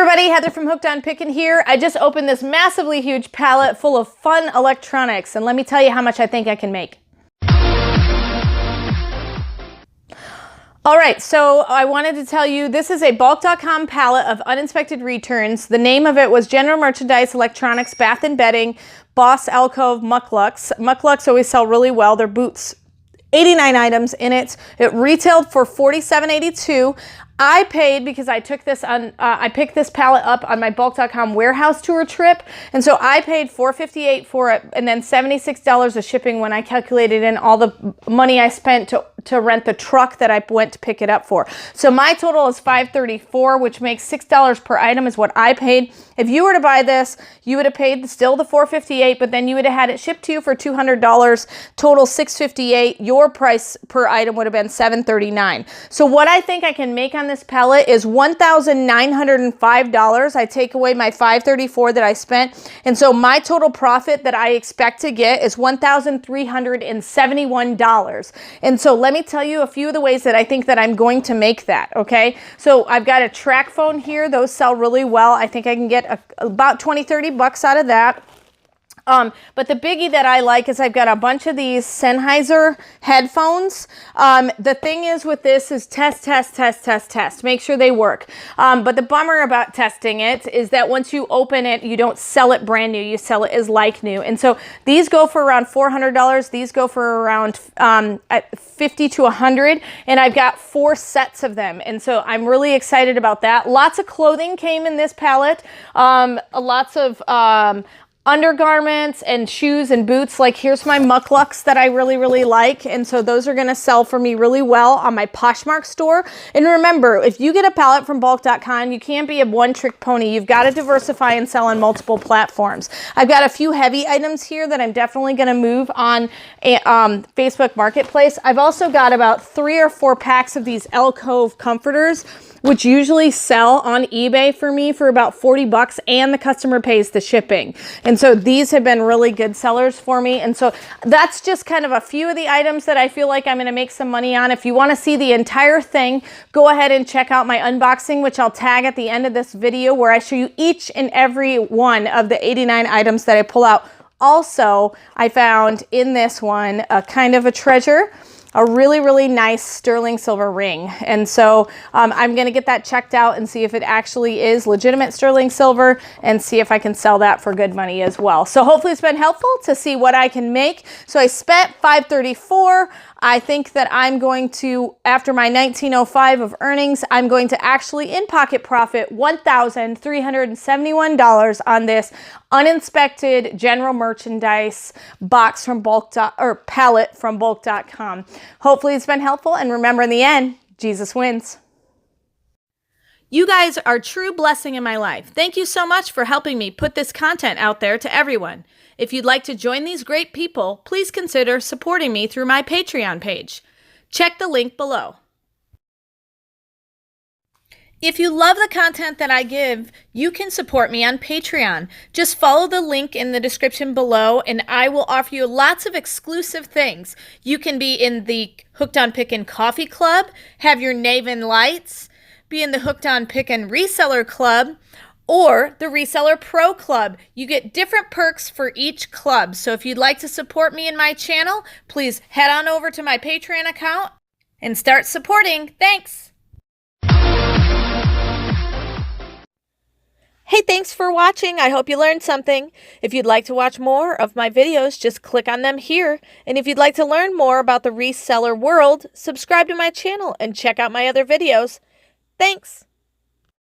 everybody, Heather from Hooked on Pickin here. I just opened this massively huge pallet full of fun electronics, and let me tell you how much I think I can make. All right, so I wanted to tell you this is a bulk.com pallet of uninspected returns. The name of it was General Merchandise, Electronics, Bath and Bedding, Boss, Alcove, Mucklucks. Mucklucks always sell really well. They're boots. 89 items in it. It retailed for $47.82. I paid because I took this on, I picked this pallet up on my bulk.com warehouse tour trip. And so I paid $4.58 for it and then $76 of shipping when I calculated in all the money I spent to rent the truck that I went to pick it up for. So my total is $5.34, which makes $6 per item is what I paid. If you were to buy this, you would have paid still the $4.58, but then you would have had it shipped to you for $200, total $6.58. Your price per item would have been $7.39. So what I think I can make on this pallet is $1,905. I take away my $5.34 that I spent. And so my total profit that I expect to get is $1,371. And so let me tell you a few of the ways that I think that I'm going to make that, okay? So I've got a track phone here. Those sell really well. I think I can get about 20-30 bucks out of that. But the biggie that I like is I've got a bunch of these Sennheiser headphones. The thing is with this is test. Make sure they work. But the bummer about testing it is that once you open it, you don't sell it brand new. You sell it as like new. And so these go for around $400. These go for around $50 to $100. And I've got 4 sets of them. And so I'm really excited about that. Lots of clothing came in this pallet. Lots of undergarments and shoes and boots. Like here's my Mucklucks that I really like, and so those are going to sell for me really well on my Poshmark store. And remember, if you get a pallet from bulk.com, you can't be a one-trick pony. You've got to diversify and sell on multiple platforms. I've got a few heavy items here that I'm definitely going to move on Facebook Marketplace. I've also got about 3 or 4 packs of these Alcove comforters, which usually sell on eBay for me for about 40 bucks, and the customer pays the shipping. And so these have been really good sellers for me. And so that's just kind of a few of the items that I feel like I'm gonna make some money on. If you wanna see the entire thing, go ahead and check out my unboxing, which I'll tag at the end of this video, where I show you each and every one of the 89 items that I pull out. Also, I found in this one a kind of a treasure, a really nice sterling silver ring. And so I'm gonna get that checked out and see if it actually is legitimate sterling silver and see if I can sell that for good money as well. So hopefully it's been helpful to see what I can make. So I spent $534. I think that I'm going to, after my $19.05 of earnings, I'm going to actually in-pocket profit $1,371 on this uninspected general merchandise box from pallet from bulk.com. Hopefully it's been helpful, and remember, in the end, Jesus wins. You guys are a true blessing in my life. Thank you so much for helping me put this content out there to everyone. If you'd like to join these great people, please consider supporting me through my Patreon page. Check the link below. If you love the content that I give, you can support me on Patreon. Just follow the link in the description below, and I will offer you lots of exclusive things. You can be in the Hooked on Pickin Coffee Club, have your Naven Lights, be in the Hooked on Pickin Reseller Club, or the Reseller Pro Club. You get different perks for each club. So if you'd like to support me in my channel, please head on over to my Patreon account and start supporting. Thanks. Hey, thanks for watching. I hope you learned something. If you'd like to watch more of my videos, just click on them here. And if you'd like to learn more about the reseller world, subscribe to my channel and check out my other videos. Thanks.